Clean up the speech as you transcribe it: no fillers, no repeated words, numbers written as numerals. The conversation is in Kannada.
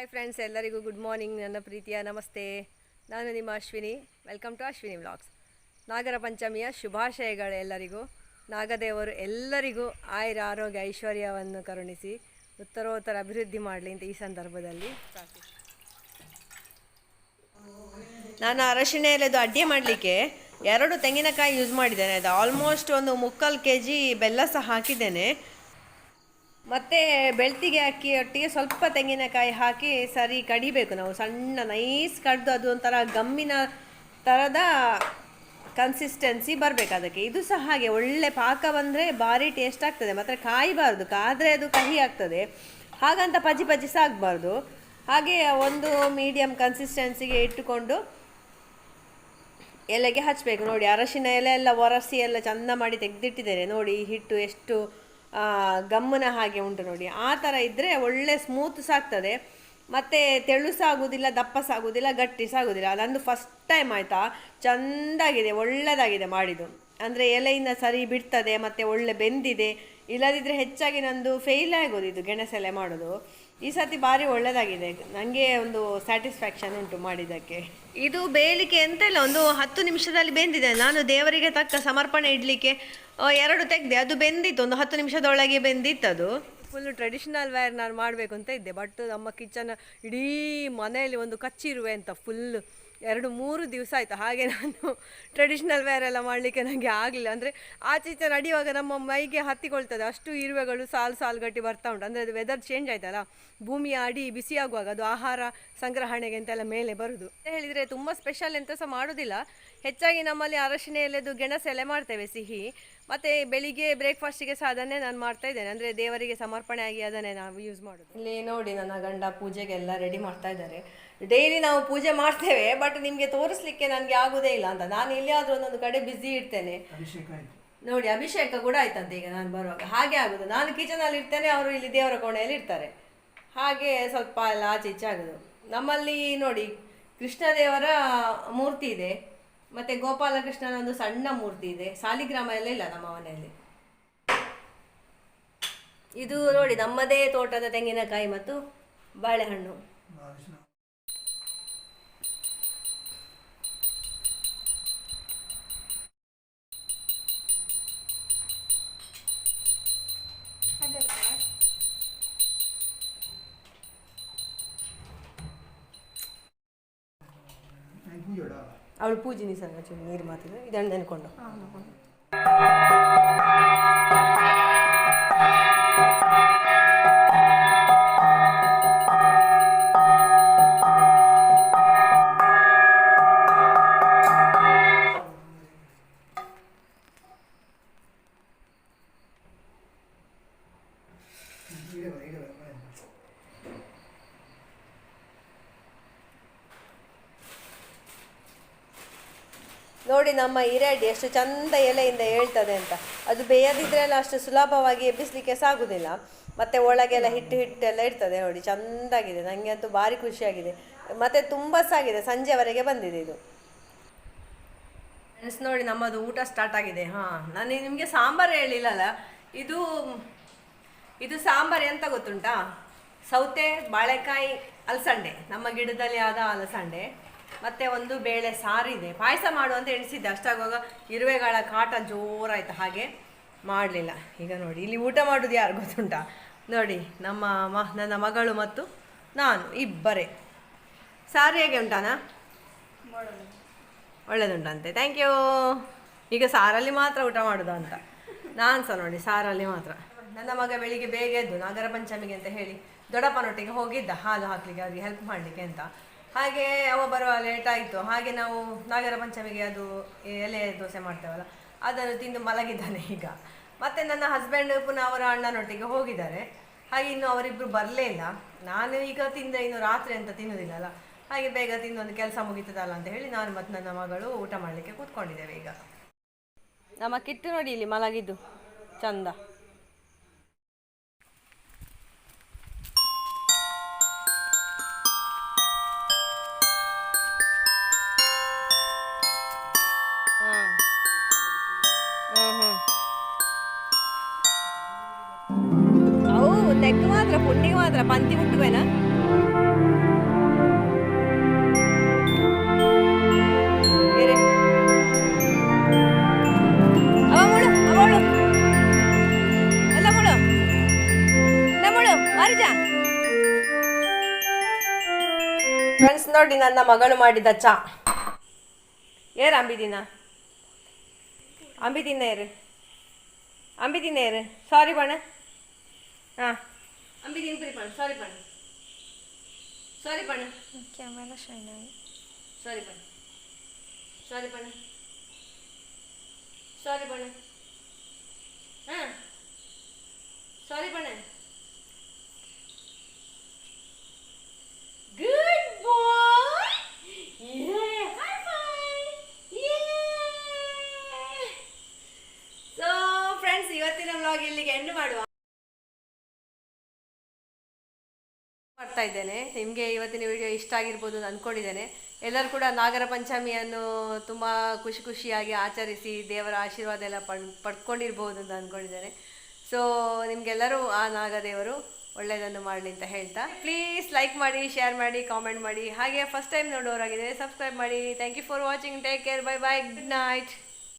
ಹಾಯ್ ಫ್ರೆಂಡ್ಸ್, ಎಲ್ಲರಿಗೂ ಗುಡ್ ಮಾರ್ನಿಂಗ್. ನನ್ನ ಪ್ರೀತಿಯ ನಮಸ್ತೆ. ನಾನು ನಿಮ್ಮ Ashwini. Welcome to Ashwini vlogs. ನಾಗರ ಪಂಚಮಿಯ ಶುಭಾಶಯಗಳು ಎಲ್ಲರಿಗೂ. ನಾಗದೇವರು ಎಲ್ಲರಿಗೂ ಆಯುರ ಆರೋಗ್ಯ ಐಶ್ವರ್ಯವನ್ನು ಕರುಣಿಸಿ ಉತ್ತರೋತ್ತರ ಅಭಿವೃದ್ಧಿ ಮಾಡಲಿ ಅಂತ ಈ ಸಂದರ್ಭದಲ್ಲಿ ಪ್ರಾರ್ಥಿಸಿ. ನಾನು ಅರಶಿನ ಎಲೆದು ಅಡ್ಗೆ ಮಾಡಲಿಕ್ಕೆ 2 ತೆಂಗಿನಕಾಯಿ ಯೂಸ್ ಮಾಡಿದ್ದೇನೆ. ಅದು ಆಲ್ಮೋಸ್ಟ್ ಒಂದು 3/4 kg ಬೆಲ್ಲ ಸಹ ಹಾಕಿದ್ದೇನೆ. ಮತ್ತು ಬೆಳ್ತಿಗೆ ಅಕ್ಕಿ ಒಟ್ಟಿಗೆ ಸ್ವಲ್ಪ ತೆಂಗಿನಕಾಯಿ ಹಾಕಿ ಸರಿ ಕಡಿಬೇಕು. ನಾವು ಸಣ್ಣ ನೈಸ್ ಕಡ್ದು ಅದು ಒಂಥರ ಗಮ್ಮಿನ ಥರದ ಕನ್ಸಿಸ್ಟೆನ್ಸಿ ಬರಬೇಕು ಅದಕ್ಕೆ. ಇದು ಸಹ ಹಾಗೆ ಒಳ್ಳೆ ಪಾಕ ಬಂದರೆ ಭಾರಿ ಟೇಸ್ಟ್ ಆಗ್ತದೆ. ಮಾತ್ರ ಕಾಯಬಾರ್ದು, ಕಾದರೆ ಅದು ಕಹಿ ಆಗ್ತದೆ. ಹಾಗಂತ ಪಜಿ ಸಾಗಬಾರ್ದು. ಹಾಗೆ ಒಂದು ಮೀಡಿಯಮ್ ಕನ್ಸಿಸ್ಟೆನ್ಸಿಗೆ ಇಟ್ಟುಕೊಂಡು ಎಲೆಗೆ ಹಚ್ಚಬೇಕು. ನೋಡಿ, ಅರಶಿನ ಎಲೆ ಎಲ್ಲ ಒರೆಸಿ ಎಲ್ಲ ಚೆಂದ ಮಾಡಿ ತೆಗೆದಿಟ್ಟಿದ್ದೇನೆ. ನೋಡಿ, ಈ ಹಿಟ್ಟು ಎಷ್ಟು ಗಮ್ಮನ ಹಾಗೆ ಉಂಟು ನೋಡಿ. ಆ ಥರ ಇದ್ದರೆ ಒಳ್ಳೆ ಸ್ಮೂತ್ ಸಾಗ್ತದೆ. ಮತ್ತು ತೆಳು ಸಾಗುವುದಿಲ್ಲ, ದಪ್ಪ ಸಾಗುವುದಿಲ್ಲ, ಗಟ್ಟಿ ಸಾಗುವುದಿಲ್ಲ. ಅದಂದು ಫಸ್ಟ್ ಟೈಮ್ ಆಯಿತಾ, ಚೆಂದಾಗಿದೆ, ಒಳ್ಳೆಯದಾಗಿದೆ ಮಾಡಿದ್ದು. ಅಂದರೆ ಎಲೆಯಿಂದ ಸರಿ ಬಿಡ್ತದೆ ಮತ್ತು ಒಳ್ಳೆ ಬೆಂದಿದೆ. ಇಲ್ಲದಿದ್ದರೆ ಹೆಚ್ಚಾಗಿ ನಂದು ಫೇಲ್ ಆಗೋದು ಇದು ಗೆಣಸೆಲೆ ಮಾಡೋದು. ಈ ಸತಿ ಭಾರಿ ಒಳ್ಳೆಯದಾಗಿದೆ. ನನಗೆ ಒಂದು ಸ್ಯಾಟಿಸ್ಫ್ಯಾಕ್ಷನ್ ಉಂಟು ಮಾಡಿದ್ದಕ್ಕೆ. ಇದು ಬೇಯಲಿಕ್ಕೆ ಎಂತ ಇಲ್ಲ, ಒಂದು 10 ನಿಮಿಷದಲ್ಲಿ ಬೆಂದಿದೆ. ನಾನು ದೇವರಿಗೆ ತಕ್ಕ ಸಮರ್ಪಣೆ ಇಡಲಿಕ್ಕೆ 2 ತೆಗೆದೆ. ಅದು ಬೆಂದಿತ್ತು, ಒಂದು 10 ನಿಮಿಷದೊಳಗೆ ಬೆಂದಿತ್ತು. ಅದು ಫುಲ್ ಟ್ರೆಡಿಷನಲ್ ವೇರ್ ನಾನು ಮಾಡಬೇಕು ಅಂತ ಇದ್ದೆ. ಬಟ್ ನಮ್ಮ ಕಿಚನ್ ಇಡೀ ಮನೆಯಲ್ಲಿ ಒಂದು ಕಚ್ಚಿರುವೆ ಅಂತ ಫುಲ್ಲು 2-3 ದಿವಸ ಆಯಿತು. ಹಾಗೆ ನಾನು ಟ್ರೆಡಿಷ್ನಲ್ ವೇರ್ ಎಲ್ಲ ಮಾಡಲಿಕ್ಕೆ ನನಗೆ ಆಗಲಿಲ್ಲ. ಅಂದರೆ ಆಚೀಚೆ ನಡೆಯುವಾಗ ನಮ್ಮ ಮೈಗೆ ಹತ್ತಿಕೊಳ್ತದೆ, ಅಷ್ಟು ಇರುವೆಗಳು ಸಾಲುಗಟ್ಟಿ ಬರ್ತಾ ಉಂಟು. ಅಂದರೆ ಅದು ವೆದರ್ ಚೇಂಜ್ ಆಯ್ತಲ್ಲ, ಭೂಮಿಯ ಅಡಿ ಬಿಸಿಯಾಗುವಾಗ ಅದು ಆಹಾರ ಸಂಗ್ರಹಣೆಗೆ ಅಂತೆಲ್ಲ ಮೇಲೆ ಬರುವುದು. ಹೇಳಿದರೆ ತುಂಬ ಸ್ಪೆಷಲ್ ಎಂತ ಸಹ ಮಾಡೋದಿಲ್ಲ. ಹೆಚ್ಚಾಗಿ ನಮ್ಮಲ್ಲಿ ಅರಶಿನ ಎಲೆದು ಗೆಣಸೆಲೆ ಮಾಡ್ತೇವೆ ಸಿಹಿ. ಮತ್ತು ಬೆಳಿಗ್ಗೆ ಬ್ರೇಕ್ಫಾಸ್ಟಿಗೆ ಸಹ ಅದನ್ನೇ ನಾನು ಮಾಡ್ತಾ ಇದ್ದೇನೆ. ಅಂದರೆ ದೇವರಿಗೆ ಸಮರ್ಪಣೆ ಆಗಿ ಅದನ್ನೇ ನಾವು ಯೂಸ್ ಮಾಡೋದು. ಇಲ್ಲಿ ನೋಡಿ, ನನ್ನ ಗಂಡ ಪೂಜೆಗೆಲ್ಲ ರೆಡಿ ಮಾಡ್ತಾ ಇದ್ದಾರೆ. ಡೈಲಿ ನಾವು ಪೂಜೆ ಮಾಡ್ತೇವೆ, ಬಟ್ ನಿಮಗೆ ತೋರಿಸ್ಲಿಕ್ಕೆ ನನಗೆ ಆಗೋದೇ ಇಲ್ಲ ಅಂತ. ನಾನು ಎಲ್ಲಿಯಾದರೂ ಒಂದೊಂದು ಕಡೆ ಬ್ಯುಸಿ ಇರ್ತೇನೆ. ನೋಡಿ, ಅಭಿಷೇಕ ಕೂಡ ಆಯ್ತಂತೆ ಈಗ ನಾನು ಬರುವಾಗ. ಹಾಗೆ ಆಗೋದು, ನಾನು ಕಿಚನಲ್ಲಿ ಇರ್ತೇನೆ, ಅವರು ಇಲ್ಲಿ ದೇವರ ಕೋಣೆಯಲ್ಲಿ ಇರ್ತಾರೆ. ಹಾಗೆ ಸ್ವಲ್ಪ ಎಲ್ಲ ಆಚೆ ಈಚೆ ಆಗೋದು. ನಮ್ಮಲ್ಲಿ ನೋಡಿ, ಕೃಷ್ಣದೇವರ ಮೂರ್ತಿ ಇದೆ, ಮತ್ತು ಗೋಪಾಲಕೃಷ್ಣನ ಒಂದು ಸಣ್ಣ ಮೂರ್ತಿ ಇದೆ. ಸಾಲಿಗ್ರಾಮ ಎಲ್ಲ ಇಲ್ಲ ನಮ್ಮ ಮನೆಯಲ್ಲಿ. ಇದು ನೋಡಿ, ನಮ್ಮದೇ ತೋಟದ ತೆಂಗಿನಕಾಯಿ ಮತ್ತು ಬಾಳೆಹಣ್ಣು. ಅವಳು ಪೂಜಿನಿ ಸಂಗ ನೀರು ಮಾತಿದ್ರು ಇದನ್ನು ನೆನ್ಕೊಂಡು. ನೋಡಿ, ನಮ್ಮ ಹಿರೇಡಿ ಎಷ್ಟು ಚಂದ ಎಲೆಯಿಂದ ಹೇಳ್ತದೆ ಅಂತ. ಅದು ಬೇಯದಿದ್ರೆಲ್ಲ ಅಷ್ಟು ಸುಲಭವಾಗಿ ಎಬ್ಬಿಸಲಿಕ್ಕೆ ಸಾಗುವುದಿಲ್ಲ. ಮತ್ತು ಒಳಗೆಲ್ಲ ಹಿಟ್ಟೆಲ್ಲ ಇರ್ತದೆ. ನೋಡಿ, ಚೆಂದಾಗಿದೆ. ನನಗೆ ಅಂತೂ ಭಾರಿ ಖುಷಿಯಾಗಿದೆ. ಮತ್ತು ತುಂಬ ಸಾಗಿದೆ, ಸಂಜೆವರೆಗೆ ಬಂದಿದೆ ಇದು. ಫ್ರೆಂಡ್ಸ್ ನೋಡಿ, ನಮ್ಮದು ಊಟ ಸ್ಟಾರ್ಟ್ ಆಗಿದೆ. ನಾನು ನಿಮಗೆ ಸಾಂಬಾರು ಹೇಳಿಲ್ಲಲ್ಲ. ಇದು ಸಾಂಬಾರು ಎಂತ ಗೊತ್ತುಂಟಾ? ಸೌತೆ, ಬಾಳೆಕಾಯಿ, ಅಲಸಂಡೆ, ನಮ್ಮ ಗಿಡದಲ್ಲಿ ಆದ ಅಲಸಂಡೆ, ಮತ್ತು ಒಂದು ಬೇಳೆ ಸಾರಿದೆ. ಪಾಯಸ ಮಾಡುವಂತ ಎಣಿಸಿದ್ದೆ, ಅಷ್ಟಾಗುವಾಗ ಇರುವೆಗಳ ಕಾಟ ಜೋರಾಯಿತು, ಹಾಗೆ ಮಾಡಲಿಲ್ಲ. ಈಗ ನೋಡಿ, ಇಲ್ಲಿ ಊಟ ಮಾಡೋದು ಯಾರು ಗೊತ್ತುಂಟಾ? ನೋಡಿ, ನನ್ನ ಮಗಳು ಮತ್ತು ನಾನು ಇಬ್ಬರೇ. ಸಾರು ಹೇಗೆ ಉಂಟಾನಾ? ಒಳ್ಳೆದುಂಟಂತೆ. Thank you. ಈಗ ಸಾರಲ್ಲಿ ಮಾತ್ರ ಊಟ ಮಾಡೋದು ಅಂತ. ನಾನು ಸಹ ನೋಡಿ, ಸಾರಲ್ಲಿ ಮಾತ್ರ. ನನ್ನ ಮಗ ಬೆಳಿಗ್ಗೆ ಬೇಗ ಎದ್ದು ನಾಗರ ಪಂಚಮಿಗೆ ಅಂತ ಹೇಳಿ ದೊಡ್ಡಪ್ಪನೊಟ್ಟಿಗೆ ಹೋಗಿದ್ದ ಹಾಲು ಹಾಕಲಿಕ್ಕೆ, ಅವರಿಗೆ ಹೆಲ್ಪ್ ಮಾಡಲಿಕ್ಕೆ ಅಂತ. ಹಾಗೆ ಅವ ಬರುವ ಲೇಟ್ ಆಯಿತು. ಹಾಗೆ ನಾವು ನಾಗರ ಪಂಚಮಿಗೆ ಅದು ಎಲೆ ದೋಸೆ ಮಾಡ್ತೇವಲ್ಲ, ಅದನ್ನು ತಿಂದು ಮಲಗಿದ್ದಾನೆ ಈಗ. ಮತ್ತು ನನ್ನ ಹಸ್ಬೆಂಡ್ ಪುನಃ ಅವರ ಅಣ್ಣನೊಟ್ಟಿಗೆ ಹೋಗಿದ್ದಾರೆ. ಹಾಗೆ ಇನ್ನು ಅವರಿಬ್ಬರು ಬರಲೇ ಇಲ್ಲ. ನಾನು ಈಗ ತಿಂದೆ, ಇನ್ನು ರಾತ್ರಿ ಅಂತ ತಿನ್ನೋದಿಲ್ಲಲ್ಲ, ಹಾಗೆ ಬೇಗ ತಿಂದು ಒಂದು ಕೆಲಸ ಮುಗೀತದಲ್ಲ ಅಂತ ಹೇಳಿ ನಾನು ಮತ್ತು ನನ್ನ ಮಗಳು ಊಟ ಮಾಡಲಿಕ್ಕೆ ಕೂತ್ಕೊಂಡಿದ್ದೇವೆ. ಈಗ ನಮ್ಮ ಕಿಟ್ಟು ನೋಡಿ ಇಲ್ಲಿ ಮಲಗಿದ್ದು ಚಂದ. ಅವು ತೆಗ್ಗು ಮಾತ್ರ ಪುಂಡಿಗೆ ಮಾತ್ರ ಪಂತಿ ಮುಟ್ಟುವೇನಾ? ನೋಡಿ ನನ್ನ ಮಗಳು ಮಾಡಿದ ಚಾ. ಏರು ಅಂಬಿದಿನ ಏರು ಸಾರಿ ಬಣ್ಣ. ಹಾಂ ಅಂಬಿದಿನ ಪ್ರಿ ಬಣ್ಣ ಸಾರಿ ಬಣ್ಣ ಕ್ಯಾಮೆರಾ ಶೈನ್ ಆಗಿ ಸಾರಿ ಬಣ್ಣ ಹಾಂ ಸಾರಿ ಬಣ್ಣ. ಗುಡ್ ಬಾಯ್. ಸೊ ಫ್ರೆಂಡ್ಸ್, ಇವತ್ತಿನ ವ್ಲಾಗ್ ಇಲ್ಲಿಗೆ ಎಂಡ್ ಮಾಡ್ತಾ ಇದ್ದೇನೆ. ನಿಮಗೆ ಇವತ್ತಿನ ವಿಡಿಯೋ ಇಷ್ಟ ಆಗಿರ್ಬೋದು ಅಂತ ಅಂದ್ಕೊಂಡಿದ್ದೇನೆ. ಎಲ್ಲರೂ ಕೂಡ ನಾಗರ ಪಂಚಮಿಯನ್ನು ತುಂಬ ಖುಷಿಯಾಗಿ ಆಚರಿಸಿ ದೇವರ ಆಶೀರ್ವಾದ ಎಲ್ಲ ಪಡ್ಕೊಂಡಿರ್ಬೋದು ಅಂತ ಅಂದ್ಕೊಂಡಿದ್ದೇನೆ. ಸೊ ನಿಮಗೆಲ್ಲರೂ ಆ ನಾಗದೇವರು ಒಳ್ಳೆಯದನ್ನು ಮಾಡಲಿ ಅಂತ ಹೇಳ್ತಾ, ಪ್ಲೀಸ್ ಲೈಕ್ ಮಾಡಿ, ಶೇರ್ ಮಾಡಿ, ಕಾಮೆಂಟ್ ಮಾಡಿ. ಹಾಗೆ ಫಸ್ಟ್ ಟೈಮ್ ನೋಡೋರಾಗಿದ್ದರೆ ಸಬ್ಸ್ಕ್ರೈಬ್ ಮಾಡಿ. Thank you for watching. Take care. Bye good night.